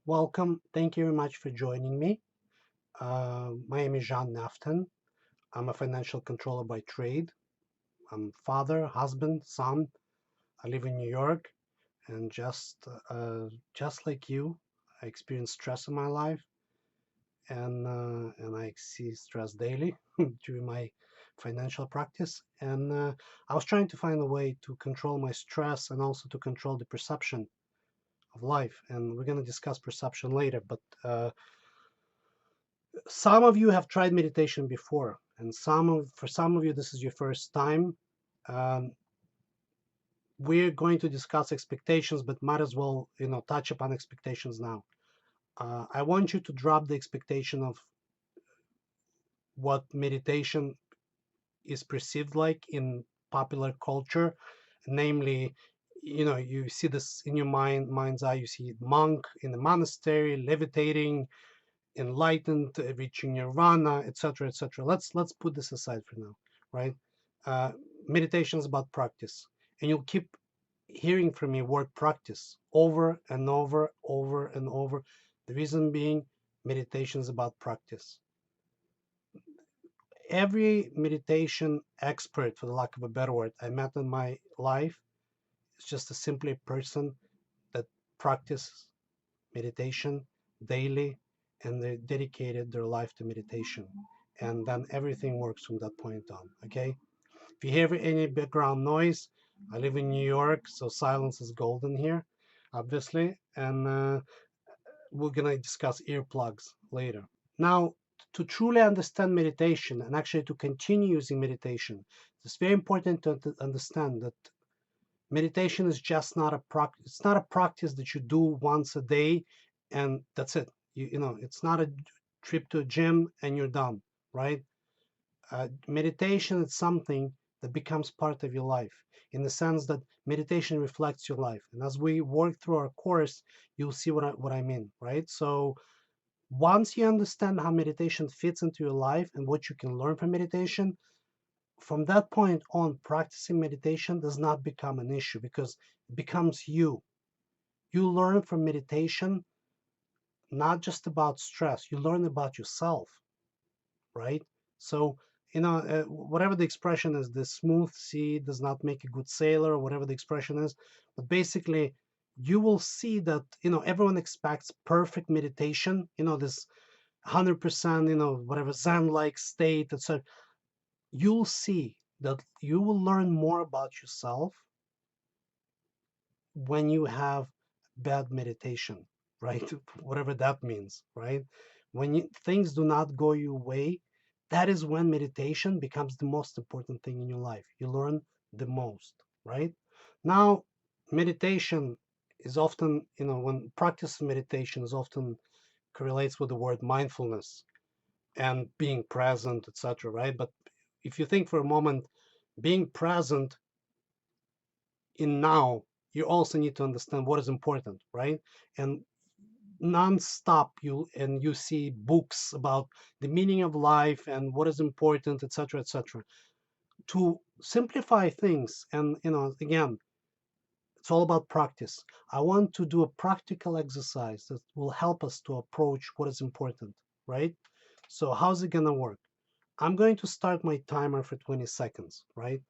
Welcome. Thank you very much for joining me. My name is Jean Nafton. I'm a financial controller by trade. I'm father, husband, son. I live in New York, and just like you, I experience stress in my life, and I see stress daily during my financial practice. And I was trying to find a way to control my stress and also to control the perception of life. And we're going to discuss perception later, but some of you have tried meditation before, and for some of you this is your first time. um, we're going to discuss expectations, but might as well touch upon expectations now. I want you to drop the expectation of what meditation is perceived like in popular culture, namely, you see this in your mind's eye. You see monk in the monastery levitating, enlightened, reaching nirvana, etc., etc. Let's put this aside for now, right? Uh, Meditation is about practice, and you'll keep hearing from me word practice over and over, over and over. The reason being, meditation is about practice. Every meditation expert, for the lack of a better word, I met in my life is just a simply person that practices meditation daily, and they dedicated their life to meditation, and then everything works from that point on. Okay, if you hear any background noise, I live in New York, so silence is golden here, obviously. And we're gonna discuss earplugs later. Now, to truly understand meditation and actually to continue using meditation, it's very important to understand that meditation is just not a practice. It's not a practice that you do once a day and that's it. It's not a trip to a gym and you're done, right? Meditation is something that becomes part of your life, in the sense that meditation reflects your life. And as we work through our course, you'll see what I mean, right? So once you understand how meditation fits into your life and what you can learn from meditation, from that point on, practicing meditation does not become an issue because it becomes you. You learn from meditation not just about stress, you learn about yourself, right? So, whatever the expression is, the smooth sea does not make a good sailor, or whatever the expression is. But basically, you will see that, everyone expects perfect meditation, this 100%, whatever Zen like state, etc. You'll see that you will learn more about yourself when you have bad meditation, right? Whatever that means, right? When things do not go your way, that is when meditation becomes the most important thing in your life. You learn the most, right? Now, meditation is often, when practice of meditation is often correlates with the word mindfulness and being present, etc., right? But if you think for a moment, being present in now, you also need to understand what is important, right? And non-stop you see books about the meaning of life and what is important, etc., etc. To simplify things, and again, it's all about practice. I want to do a practical exercise that will help us to approach what is important, right? So how's it gonna work? I'm going to start my timer for 20 seconds, right?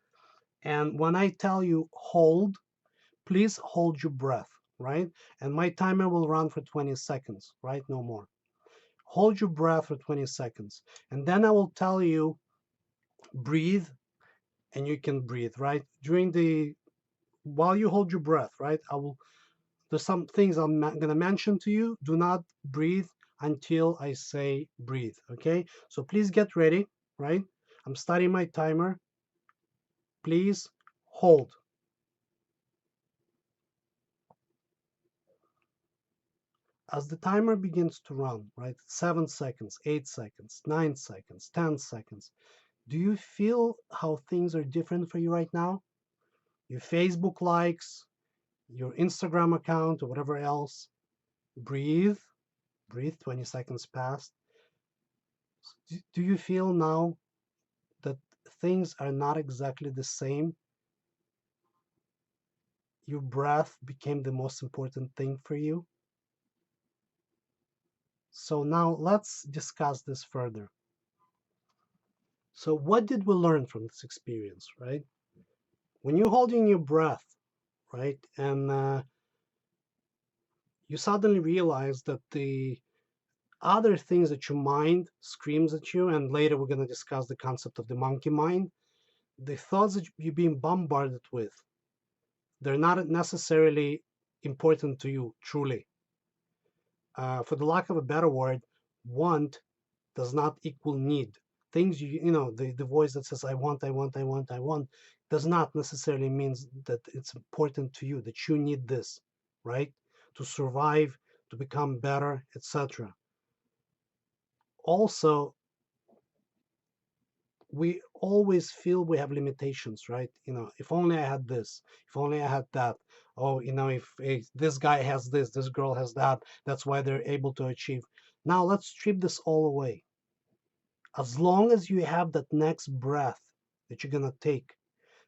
And when I tell you hold, please hold your breath, right? And my timer will run for 20 seconds, right? No more. Hold your breath for 20 seconds. And then I will tell you breathe, and you can breathe, right? While you hold your breath, right? There's some things I'm going to mention to you. Do not breathe until I say breathe, okay? So please get ready, right? I'm starting my timer. Please hold. As the timer begins to run, right? 7 seconds, 8 seconds, 9 seconds, 10 seconds. Do you feel how things are different for you right now? Your Facebook likes, your Instagram account, or whatever else. Breathe, breathe, 20 seconds passed. Do you feel now that things are not exactly the same? Your breath became the most important thing for you. So now let's discuss this further. So what did we learn from this experience, right? When you're holding your breath, right, and you suddenly realize that the other things that your mind screams at you, and later we're going to discuss the concept of the monkey mind, the thoughts that you're being bombarded with, they're not necessarily important to you truly. For the lack of a better word, want does not equal need. Things the voice that says I want does not necessarily means that it's important to you, that you need this, right? To survive, to become better, etc. Also, we always feel we have limitations, right? If only I had this, if only I had that. Oh, if this guy has this girl has that, that's why they're able to achieve. Now let's strip this all away. As long as you have that next breath that you're going to take,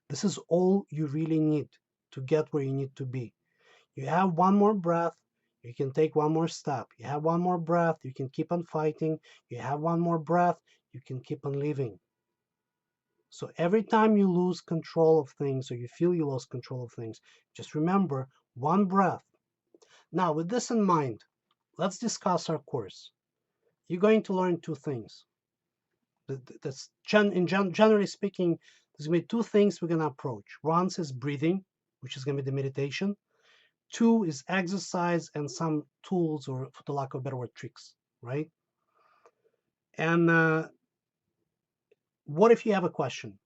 this is all you really need to get where you need to be. You have one more breath, you can take one more step. You have one more breath, you can keep on fighting. You have one more breath, you can keep on living. So every time you lose control of things, or you feel you lost control of things, just remember one breath. Now, with this in mind, let's discuss our course. You're going to learn two things. Generally speaking, there's going to be two things we're going to approach. One is breathing, which is going to be the meditation. Two is exercise and some tools, or for the lack of a better word, tricks, right? And what if you have a question?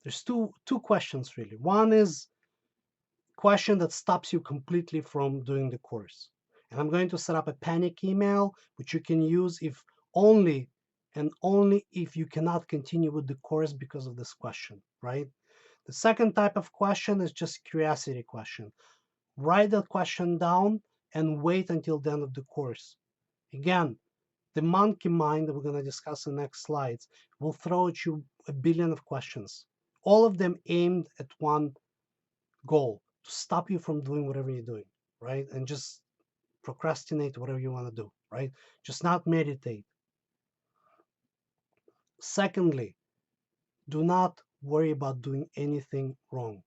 There's two questions really. One is question that stops you completely from doing the course. And I'm going to set up a panic email, which you can use if only and only if you cannot continue with the course because of this question, right? The second type of question is just curiosity question. Write that question down and wait until the end of the course. Again, the monkey mind that we're going to discuss in the next slides will throw at you a billion of questions, all of them aimed at one goal: to stop you from doing whatever you're doing, right? And just procrastinate whatever you want to do, right? Just not meditate. Secondly, do not worry about doing anything wrong.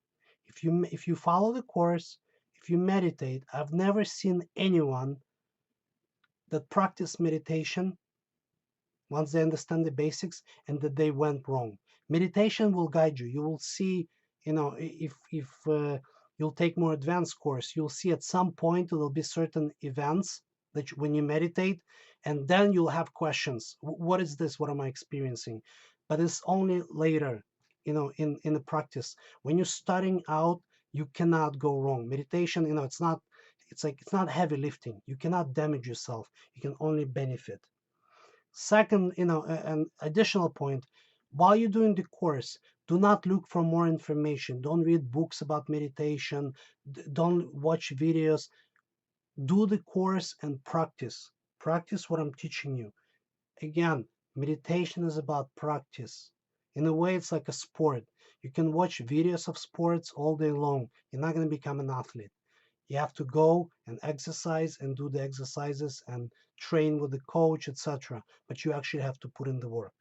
If you follow the course, if you meditate, I've never seen anyone that practice meditation once they understand the basics and that they went wrong. Meditation will guide you. You will see, if you'll take more advanced course, you'll see at some point there will be certain events that when you meditate, and then you'll have questions. What is this? What am I experiencing? But it's only later, in the practice. When you're starting out, you cannot go wrong. Meditation, it's not heavy lifting. You cannot damage yourself. You can only benefit. Second, an additional point, while you're doing the course, do not look for more information. Don't read books about meditation. Don't watch videos. Do the course and practice. Practice what I'm teaching you. Again, meditation is about practice. In a way, it's like a sport. You can watch videos of sports all day long. You're not going to become an athlete. You have to go and exercise and do the exercises and train with the coach, etc. But you actually have to put in the work.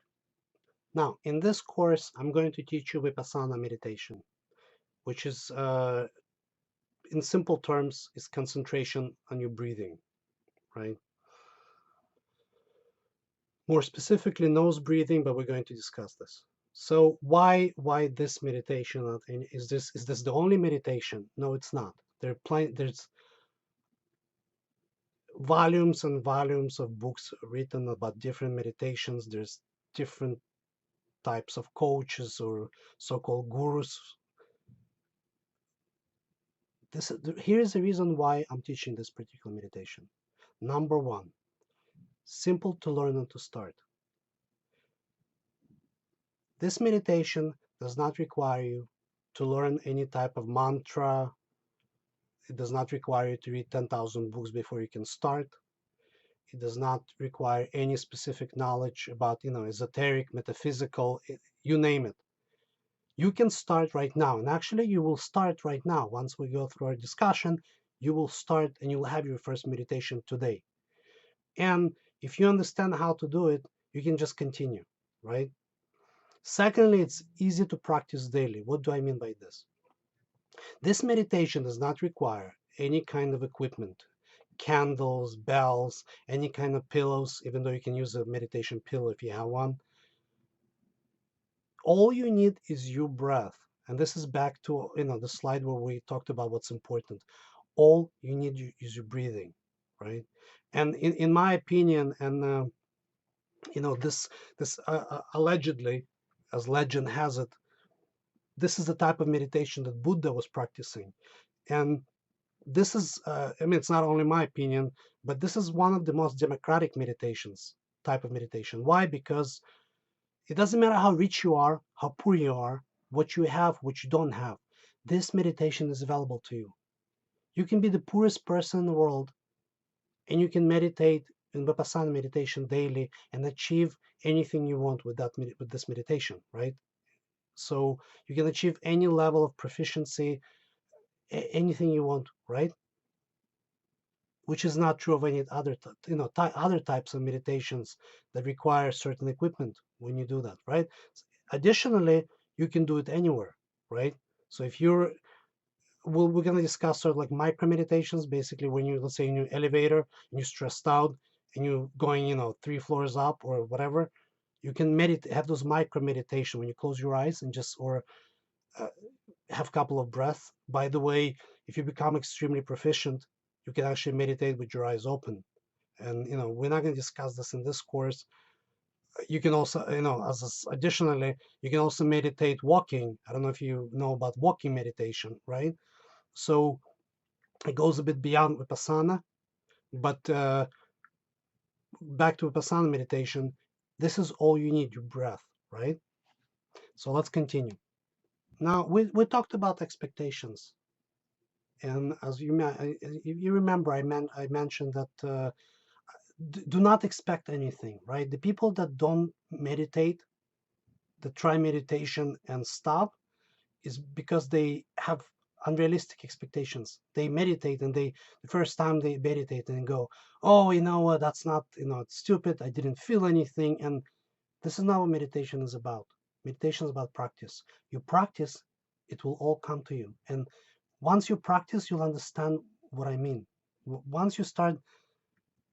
Now, in this course, I'm going to teach you Vipassana meditation, which is, in simple terms, is concentration on your breathing, right? More specifically, nose breathing, but we're going to discuss this. So why this meditation? And is this the only meditation? No, it's not. There's volumes and volumes of books written about different meditations. There's different types of coaches or so-called gurus. Here's the reason why I'm teaching this particular meditation. Number one, simple to learn and to start. This meditation does not require you to learn any type of mantra. It does not require you to read 10,000 books before you can start. It does not require any specific knowledge about, esoteric, metaphysical, you name it. You can start right now. And actually, you will start right now. Once we go through our discussion, you will start and you will have your first meditation today. And If you understand how to do it, you can just continue, right? Secondly, it's easy to practice daily. What do I mean by this? This meditation does not require any kind of equipment, candles, bells, any kind of pillows, even though you can use a meditation pillow if you have one. All you need is your breath. And this is back to the slide where we talked about what's important. All you need is your breathing, right? And in my opinion, and this allegedly, as legend has it, this is the type of meditation that Buddha was practicing. And this is, I mean, it's not only my opinion, but this is one of the most democratic meditations, type of meditation. Why? Because it doesn't matter how rich you are, how poor you are, what you have, what you don't have. This meditation is available to you. You can be the poorest person in the world and you can meditate in Vipassana meditation daily and achieve anything you want with with this meditation, right? So you can achieve any level of proficiency, anything you want, right? Which is not true of any other, other types of meditations that require certain equipment when you do that, right? Additionally, you can do it anywhere, right? So if you're, we're going to discuss sort of like micro meditations, basically when you, let's say in your elevator and you're stressed out and you're going, 3 floors up or whatever, you can meditate, have those micro meditation when you close your eyes and just, or uh, have a couple of breaths. By the way, if you become extremely proficient, you can actually meditate with your eyes open. And we're not going to discuss this in this course. You can also, additionally, you can also meditate walking. I don't know if you know about walking meditation, right? So it goes a bit beyond Vipassana, but back to Vipassana meditation, this is all you need, your breath, right? So let's continue. Now, we talked about expectations. And as you remember, I mentioned that do not expect anything, right? The people that don't meditate, that try meditation and stop, is because they have unrealistic expectations. They meditate and the first time they meditate and go, oh, you know what, that's not, it's stupid. I didn't feel anything. And this is not what meditation is about. Meditation is about practice. You practice, it will all come to you. And once you practice, you'll understand what I mean. Once you start,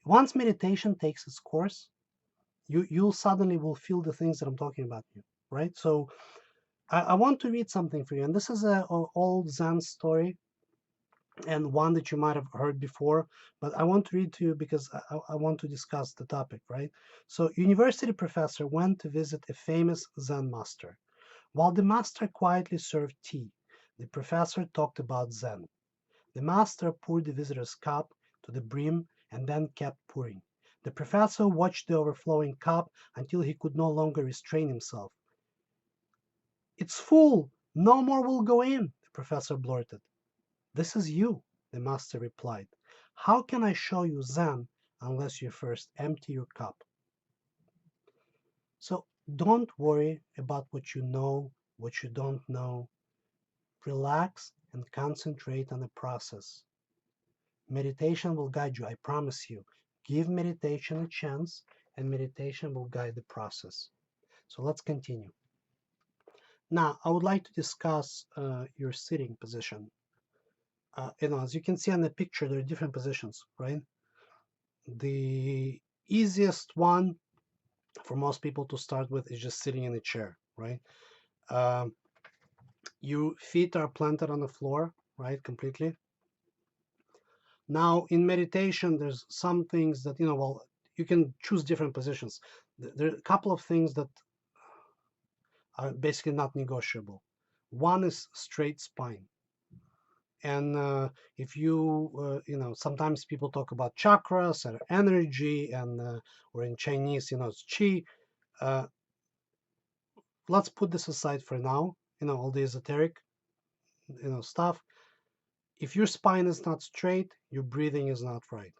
once meditation takes its course, you'll suddenly will feel the things that I'm talking about you, right? So I want to read something for you, and this is a old Zen story and one that you might have heard before, but I want to read to you because I want to discuss the topic, right? So, university professor went to visit a famous Zen master. While the master quietly served tea, the professor talked about Zen. The master poured the visitor's cup to the brim and then kept pouring. The professor watched the overflowing cup until he could no longer restrain himself. It's full! No more will go in, the professor blurted. This is you, the master replied. How can I show you Zen unless you first empty your cup? So don't worry about what you know, what you don't know. Relax and concentrate on the process. Meditation will guide you, I promise you. Give meditation a chance, and meditation will guide the process. So let's continue. Now, I would like to discuss your sitting position. As you can see on the picture, there are different positions, right? The easiest one for most people to start with is just sitting in a chair, right? Um, your feet are planted on the floor, right, completely. Now, in meditation, there's some things that, well, you can choose different positions. There are a couple of things that are basically not negotiable. One is straight spine. And if sometimes people talk about chakras or energy, and or in Chinese, it's qi. Uh, let's put this aside for now. All the esoteric, stuff. If your spine is not straight, your breathing is not right.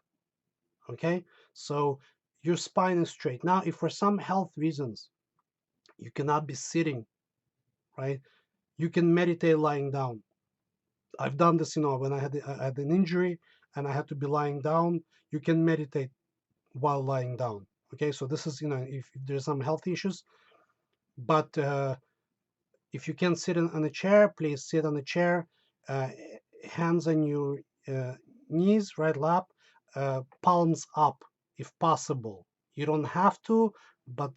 Okay, so your spine is straight. Now, if for some health reasons you cannot be sitting, right, you can meditate lying down. I've done this, when I had an injury and I had to be lying down. You can meditate while lying down. Okay, so this is, if there's some health issues, but if you can sit on a chair, please sit on a chair, uh, hands on your uh, knees, right lap, palms up if possible. You don't have to, but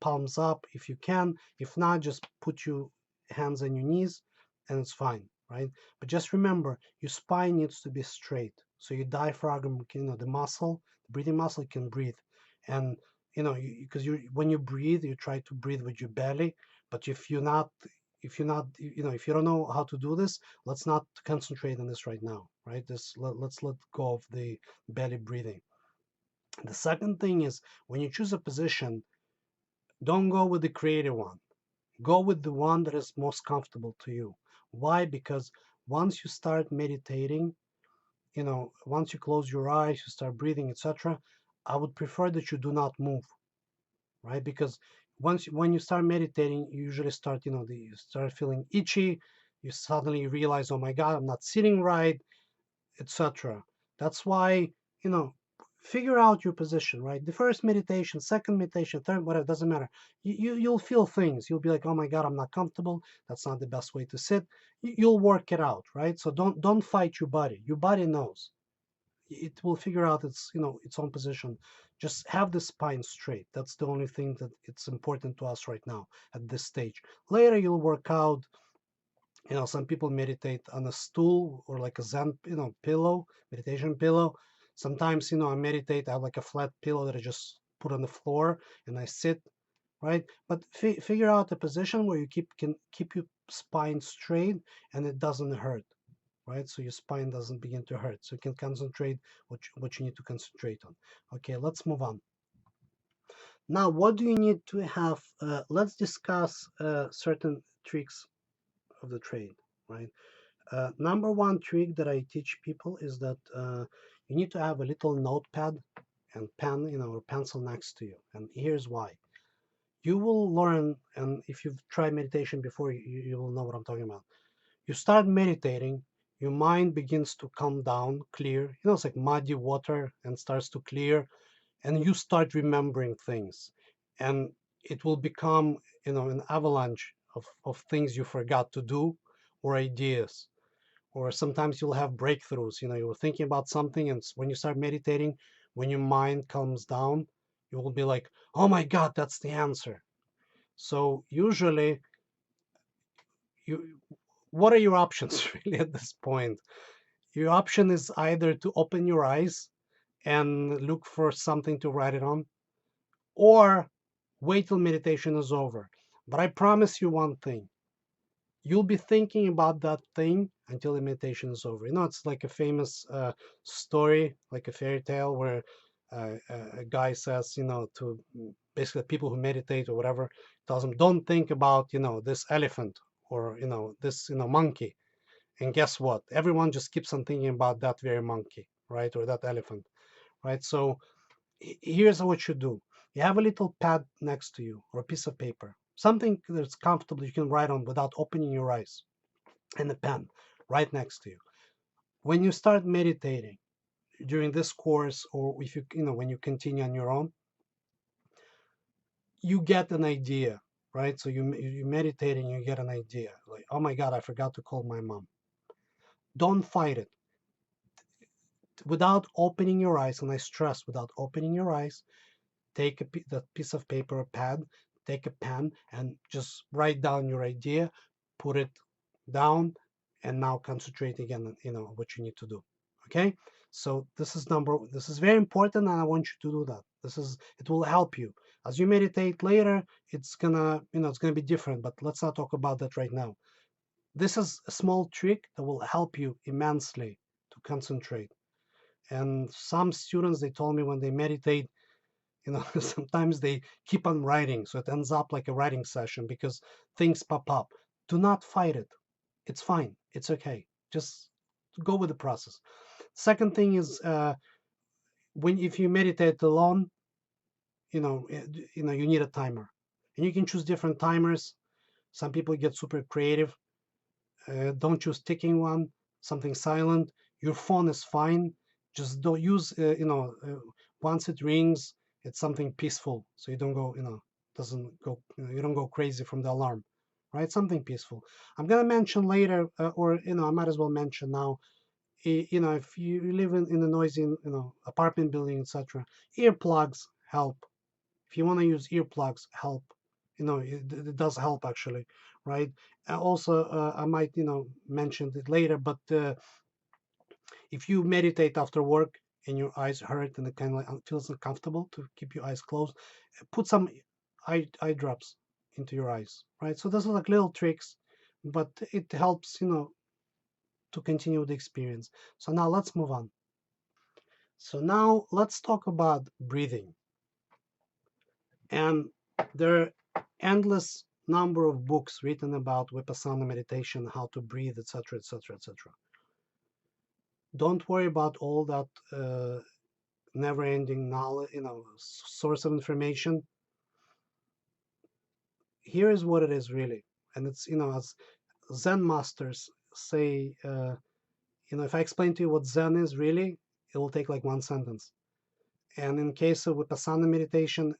palms up if you can. If not, just put your hands on your knees and it's fine, right? But just remember, your spine needs to be straight. So your diaphragm, the muscle, the breathing muscle can breathe. And, because when you breathe, you try to breathe with your belly, but if you don't know how to do this, let's not concentrate on this right now, right? Let's let go of the belly breathing. The second thing is, when you choose a position, don't go with the creative one. Go with the one that is most comfortable to you. Why? Because once you start meditating, once you close your eyes, you start breathing, etc., I would prefer that you do not move, right? Because when you start meditating, you usually start, you start feeling itchy. You suddenly realize, oh my God, I'm not sitting right, etc. That's why, you know, figure out your position, right? The first meditation, second meditation, third, whatever, doesn't matter. You'll feel things. You'll be like, oh my God, I'm not comfortable. That's not the best way to sit. You'll work it out, right? So don't fight your body. Your body knows. It will figure out its own position. Just have the spine straight. That's the only thing that it's important to us right now at this stage. Later you'll work out. Some people meditate on a stool or like a zen pillow, meditation pillow. Sometimes I meditate, I have like a flat pillow that I just put on the floor and I sit, right? But figure out a position where you can keep your spine straight and it doesn't hurt, right? So your spine doesn't begin to hurt. So you can concentrate what you need to concentrate on. Okay, let's move on. Now, what do you need to have? Let's discuss certain tricks of the trade, right? Number one trick that I teach people is that you need to have a little notepad and pen, or pencil next to you. And here's why. You will learn, and if you've tried meditation before, you will know what I'm talking about. You start meditating, your mind begins to calm down, clear. It's like muddy water and starts to clear, and you start remembering things. And it will become, an avalanche of things you forgot to do or ideas. Or sometimes you'll have breakthroughs. You're thinking about something, and when you start meditating, when your mind calms down, you will be like, oh my God, that's the answer. So usually, you what are your options really at this point? Your option is either to open your eyes and look for something to write it on, or wait till meditation is over. But I promise you one thing, you'll be thinking about that thing until the meditation is over. It's like a famous story, like a fairy tale, where a guy says, to basically people who meditate or whatever, tells them, don't think about, this elephant or, this, monkey. And guess what? Everyone just keeps on thinking about that very monkey, right? Or that elephant, right? So here's what you do. You have a little pad next to you or a piece of paper, something that's comfortable you can write on without opening your eyes, and a pen right next to you. When you start meditating during this course, or if when you continue on your own, you get an idea, right? So you meditating, you get an idea, like, oh my God, I forgot to call my mom. Don't fight it. Without opening your eyes, and I stress, without opening your eyes, take that piece of paper or pad, take a pen, and just write down your idea, put it down, and now concentrate again on what you need to do. Okay, so this is very important, and I want you to do that. It will help you as you meditate later. It's gonna be different, but let's not talk about that right now. This is a small trick that will help you immensely to concentrate. And some students, they told me, when they meditate, sometimes they keep on writing, so it ends up like a writing session because things pop up. Do not fight it. It's fine. It's okay. Just go with the process. Second thing is, when if you meditate alone, you need a timer, and you can choose different timers. Some people get super creative. Don't choose ticking one. Something silent. Your phone is fine. Just don't use Once it rings, it's something peaceful, so you don't go, doesn't go, you don't go crazy from the alarm, right? Something peaceful. I'm gonna mention later, or I might as well mention now. If you live in a noisy, apartment building, etc., earplugs help. If you want to use earplugs, help. It does help actually, right? Also, I might, mention it later, but if you meditate after work and your eyes hurt and it kind of like feels uncomfortable to keep your eyes closed, put some eye drops into your eyes, right? So those are like little tricks, but it helps, to continue the experience. So now let's move on. So now let's talk about breathing. And there are endless number of books written about Vipassana meditation, how to breathe, etc., etc., etc. Don't worry about all that never-ending knowledge, source of information. Here is what it is really, and it's as Zen masters say, if I explain to you what Zen is really, it will take like one sentence. And in case of Vipassana meditation,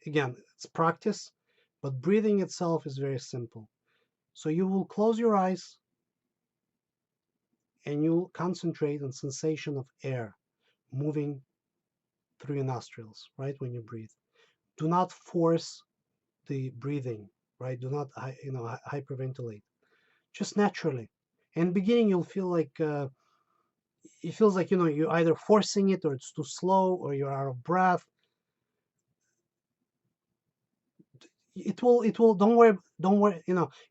again, it's practice, but breathing itself is very simple. So you will close your eyes and you'll concentrate on sensation of air moving through your nostrils, right, when you breathe. Do not force the breathing, right? Do not, hyperventilate. Just naturally. In the beginning, you'll feel like it feels like you're either forcing it or it's too slow or you're out of breath. It will. Don't worry.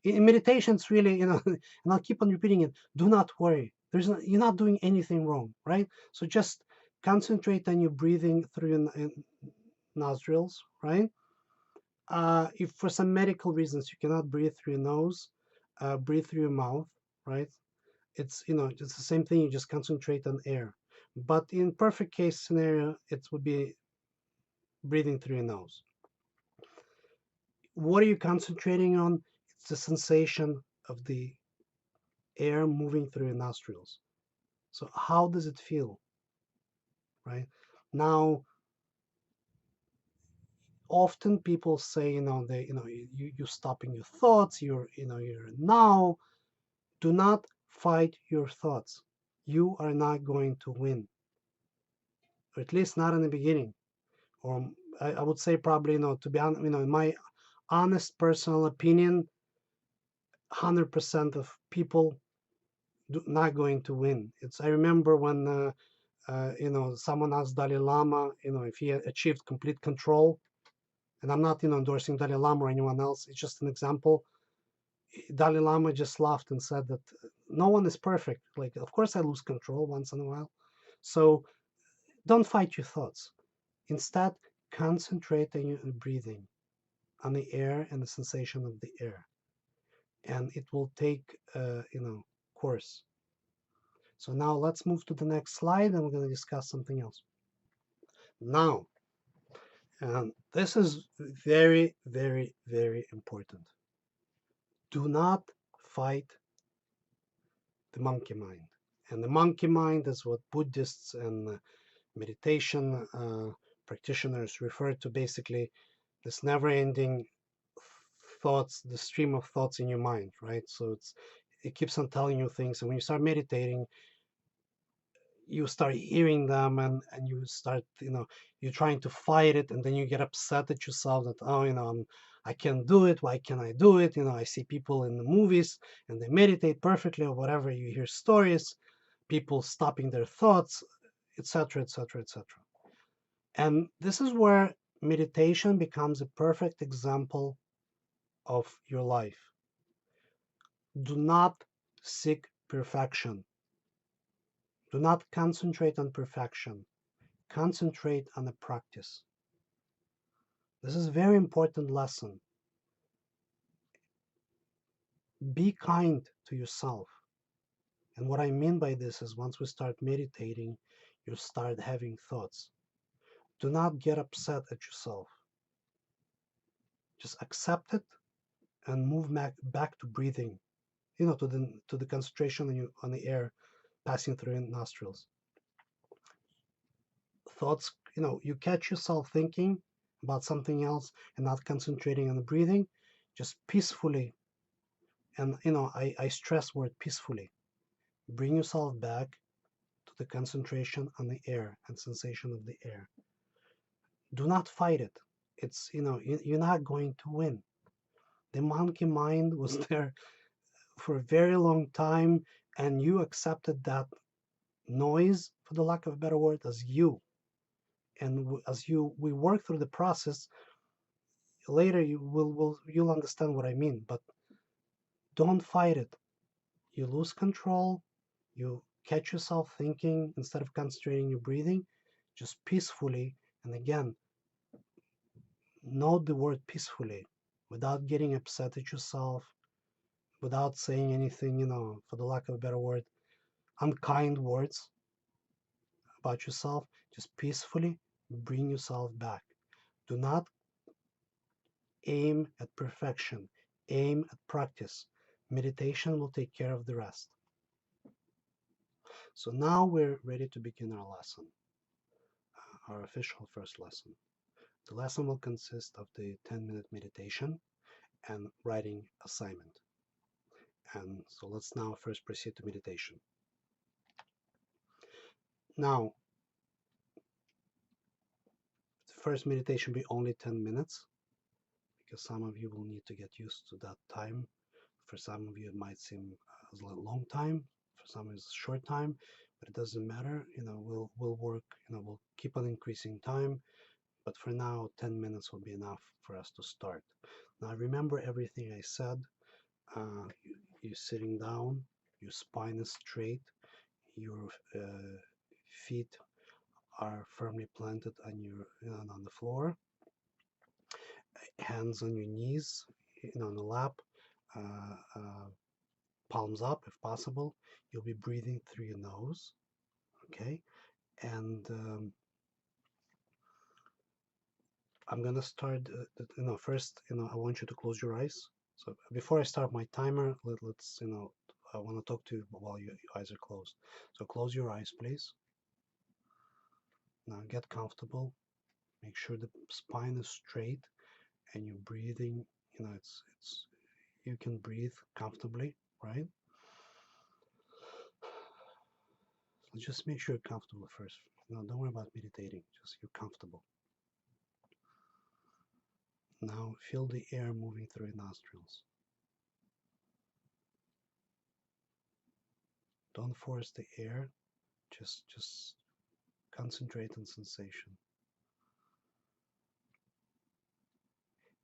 In meditation, it's really and I'll keep on repeating it. Do not worry. You're not doing anything wrong, right? So just concentrate on your breathing through your nostrils, right? If for some medical reasons you cannot breathe through your nose, breathe through your mouth, right? It's it's the same thing. You just concentrate on air. But in perfect case scenario, it would be breathing through your nose. What are you concentrating on? It's the sensation of the air moving through your nostrils. So how does it feel, right? Now, often people say, you're stopping your thoughts. You're now. Do not fight your thoughts. You are not going to win, or at least not in the beginning. Or I would say probably, to be honest, in my honest personal opinion, 100% of people not going to win. I remember when someone asked Dalai Lama, if he had achieved complete control. And I'm not, endorsing Dalai Lama or anyone else. It's just an example. Dalai Lama just laughed and said that no one is perfect. Like, of course, I lose control once in a while. So don't fight your thoughts. Instead, concentrate on your breathing, on the air and the sensation of the air, and it will take, course. So now let's move to the next slide, and we're going to discuss something else. Now, and this is very, very, very important. Do not fight the monkey mind. And the monkey mind is what Buddhists and meditation practitioners refer to, basically this never-ending thoughts, the stream of thoughts in your mind, right? So it keeps on telling you things, and when you start meditating, you start hearing them, and you start, you're trying to fight it, and then you get upset at yourself that, oh, I can't do it. Why can't I do it? I see people in the movies and they meditate perfectly, or whatever. You hear stories, people stopping their thoughts, etc., etc., etc. And this is where meditation becomes a perfect example of your life. Do not seek perfection. Do not concentrate on perfection. Concentrate on the practice. This is a very important lesson. Be kind to yourself. And what I mean by this is, once we start meditating, you start having thoughts. Do not get upset at yourself. Just accept it and move back to breathing, to the concentration on the air passing through your nostrils. thoughts, you catch yourself thinking about something else and not concentrating on the breathing, just peacefully, and I stress word peacefully, bring yourself back to the concentration on the air and sensation of the air. Do not fight it. It's, you're not going to win. The monkey mind was there for a very long time, and you accepted that noise, for the lack of a better word, as you. And as we work through the process, later you'll understand what I mean. But don't fight it. You lose control. You catch yourself thinking instead of concentrating your breathing, just peacefully. And again, note the word peacefully, without getting upset at yourself, without saying anything, for the lack of a better word, unkind words about yourself. Just peacefully bring yourself back. Do not aim at perfection, aim at practice. Meditation will take care of the rest. So now we're ready to begin our lesson, our official first lesson. The lesson will consist of the 10-minute meditation and writing assignment. And so let's now first proceed to meditation. Now, the first meditation will be only 10 minutes, because some of you will need to get used to that time. For some of you, it might seem as a long time. For some, it's a short time, but it doesn't matter. We'll work. We'll keep on increasing time. But for now, 10 minutes will be enough for us to start. Now, remember everything I said. You're sitting down. Your spine is straight. Your feet are firmly planted on the floor. Hands on your knees, on the lap. Palms up if possible. You'll be breathing through your nose, okay? And I'm gonna start. First, I want you to close your eyes. So before I start my timer, let's, I want to talk to you while your eyes are closed. So close your eyes, please. Now get comfortable. Make sure the spine is straight and you're breathing. It's you can breathe comfortably, right? So just make sure you're comfortable first. Don't worry about meditating. Just you're comfortable. Now feel the air moving through your nostrils. Don't force the air. Just concentrate on sensation.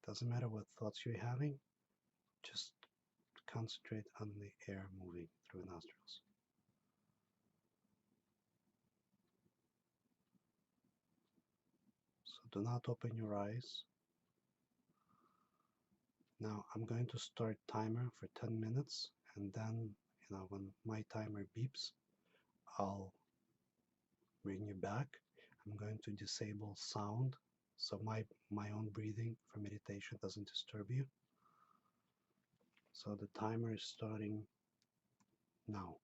Doesn't matter what thoughts you're having. Just concentrate on the air moving through your nostrils. So do not open your eyes. Now I'm going to start timer for 10 minutes, and then when my timer beeps, I'll bring you back. I'm going to disable sound so my own breathing for meditation doesn't disturb you. So the timer is starting now.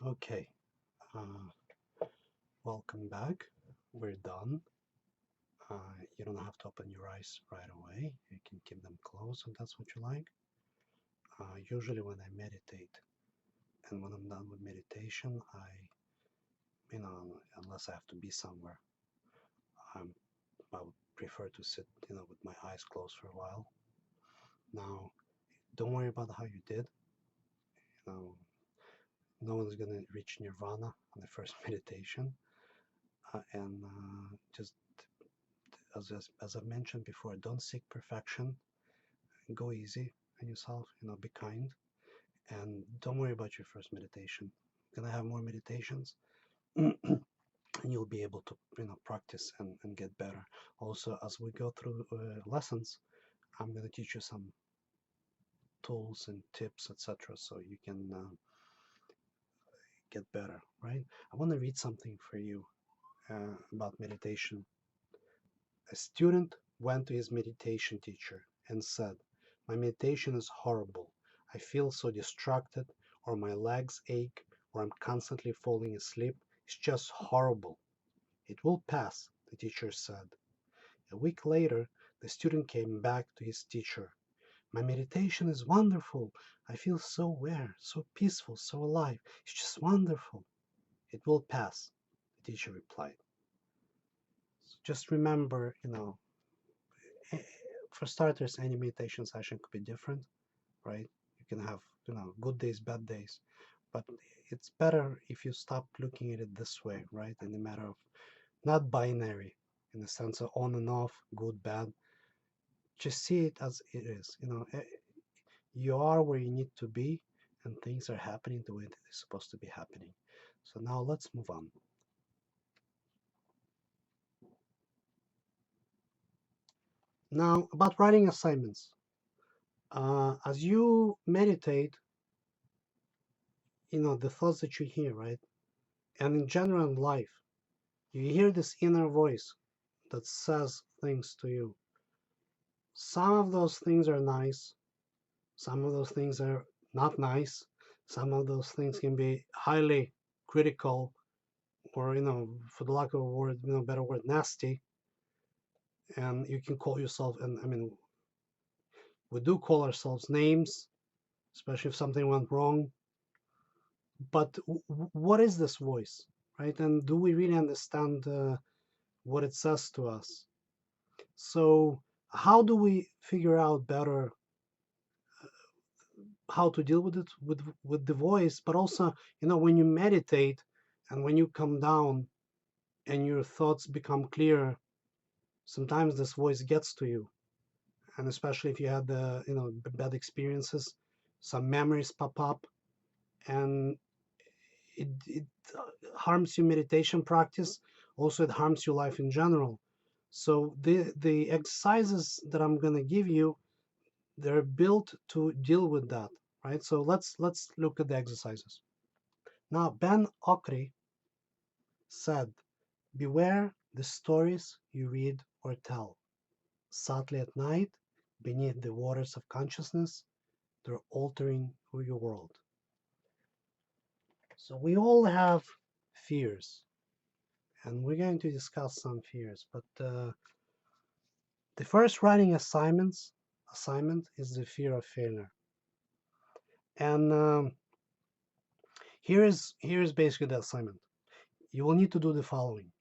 Okay, welcome back. We're done. You don't have to open your eyes right away. You can keep them closed if that's what you like. Usually when I meditate and when I'm done with meditation, unless I have to be somewhere, I'm, I would prefer to sit, with my eyes closed for a while. Now, don't worry about how you did. You know, no one's gonna reach nirvana on the first meditation. And just as I've mentioned before, don't seek perfection. Go easy on yourself. Be kind, and don't worry about your first meditation. You're gonna have more meditations, and you'll be able to practice and get better. Also, as we go through lessons, I'm gonna teach you some tools and tips, etc., so you can get better. Right? I want to read something for you about meditation. A student went to his meditation teacher and said, "My meditation is horrible. I feel so distracted, or my legs ache, or I'm constantly falling asleep. It's just horrible." "It will pass," the teacher said. A week later, the student came back to his teacher. "My meditation is wonderful. I feel so aware, so peaceful, so alive. It's just wonderful." "It will pass," the teacher replied. So just remember, eh, for starters, any meditation session could be different, right? You can have, good days, bad days, but it's better if you stop looking at it this way, right? In the matter of not binary, in the sense of on and off, good, bad. Just see it as it is. You are where you need to be, and things are happening the way that they're supposed to be happening. So now let's move on. Now, about writing assignments. As you meditate, the thoughts that you hear, right? And in general in life, you hear this inner voice that says things to you. Some of those things are nice, some of those things are not nice, some of those things can be highly critical, or for the lack of a word, better word, nasty. And you can call yourself, and I mean, we do call ourselves names, especially if something went wrong. But what is this voice, right? And do we really understand what it says to us? So how do we figure out better how to deal with it, with the voice? But also, when you meditate and when you come down and your thoughts become clearer, sometimes this voice gets to you. And especially if you had the bad experiences, some memories pop up, and it harms your meditation practice. Also, it harms your life in general. So the exercises that I'm going to give you, they're built to deal with that, right? So let's look at the exercises. Now, Ben Okri said, "Beware the stories you read or tell. Sadly, at night, beneath the waters of consciousness, they're altering your world." So we all have fears, and we're going to discuss some fears. But the first writing assignment is the fear of failure, and here is basically the assignment. You will need to do the following: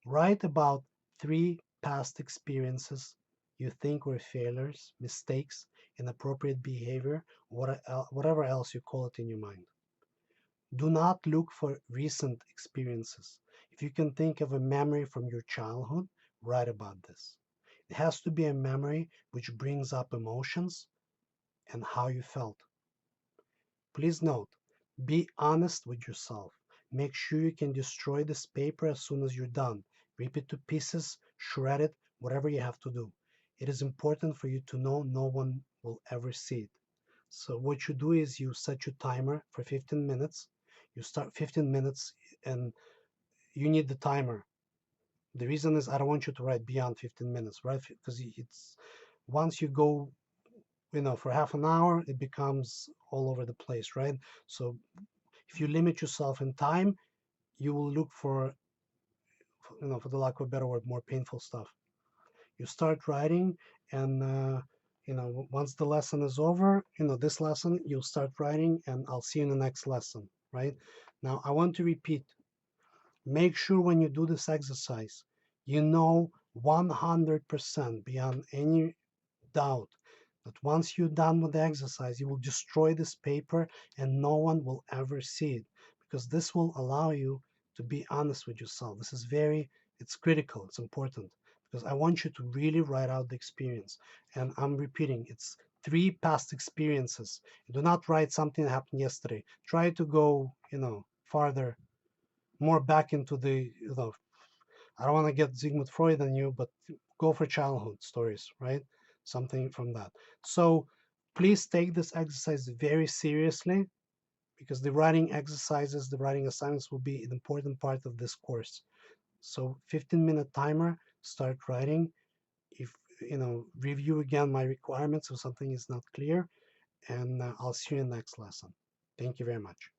write about 3 past experiences you think were failures, mistakes, inappropriate behavior, whatever else you call it in your mind. Do not look for recent experiences. If you can think of a memory from your childhood, write about this. It has to be a memory which brings up emotions and how you felt. Please note, be honest with yourself. Make sure you can destroy this paper as soon as you're done. Rip it to pieces, shred it, whatever you have to do. It is important for you to know no one will ever see it. So what you do is you set your timer for 15 minutes. You start 15 minutes, and you need the timer. The reason is I don't want you to write beyond 15 minutes, right? Because it's once you go, for half an hour, it becomes all over the place, right? So If you limit yourself in time, you will look for, for the lack of a better word, more painful stuff. You start writing, and once the lesson is over, this lesson, you'll start writing, and I'll see you in the next lesson, right? Now, I want to repeat, make sure when you do this exercise, you know 100% beyond any doubt that once you're done with the exercise, you will destroy this paper and no one will ever see it, because this will allow you to be honest with yourself. This is it's critical, it's important, because I want you to really write out the experience. And I'm repeating, it's 3 past experiences. Do not write something that happened yesterday. Try to go, farther, more back into the, I don't want to get Sigmund Freud on you, but go for childhood stories, right? Something from that. So please take this exercise very seriously, because the writing exercises, the writing assignments will be an important part of this course. So 15-minute timer, start writing. If, review again my requirements if something is not clear, and I'll see you in the next lesson. Thank you very much.